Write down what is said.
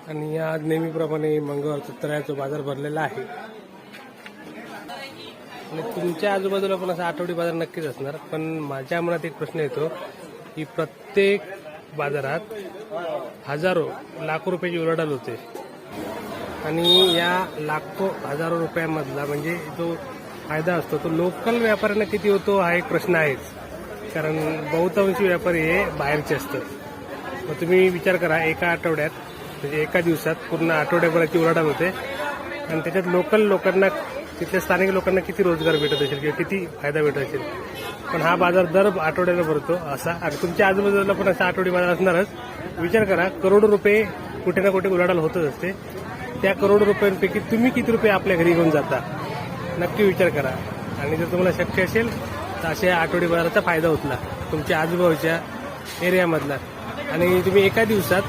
आणि आज नेहमीप्रमाणे मंगळवारचा तळ्याचा बाजार भरलेला आहे आणि तुमच्या आजूबाजूला पण असा आठवडी बाजार नक्कीच असणार. पण माझ्या मनात एक प्रश्न येतो की प्रत्येक बाजारात हजारो लाखो रुपयाची उलाढाल होते आणि या लाखो हजारो रुपयामधला म्हणजे जो फायदा असतो तो लोकल व्यापाऱ्यांना किती होतो हा एक प्रश्न आहेच. कारण बहुतांशी व्यापारी हे बाहेरचे असतात. मग तुम्ही विचार करा, एका आठवड्यात म्हणजे एका दिवसात पूर्ण आठवड्याभराची उलाढाल होते आणि त्याच्यात लोकल लोकांना, तिथल्या स्थानिक लोकांना किती रोजगार भेटत असेल किंवा किती फायदा भेटत असेल. पण हा बाजार दर आठवड्याला भरतो असा, आणि तुमच्या आजूबाजूला पण असा आठवडी बाजार असणारच. विचार करा, करोडो रुपये कुठे ना कुठे उलाढाल होतच असते. त्या करोडो रुपयांपैकी तुम्ही किती रुपये आपल्या घरी घेऊन जाता नक्की विचार करा. आणि जर तुम्हाला शक्य असेल तर अशा आठवडी बाजाराचा फायदा उचला तुमच्या आजूबाजूच्या एरियामधला. आणि तुम्ही एका दिवसात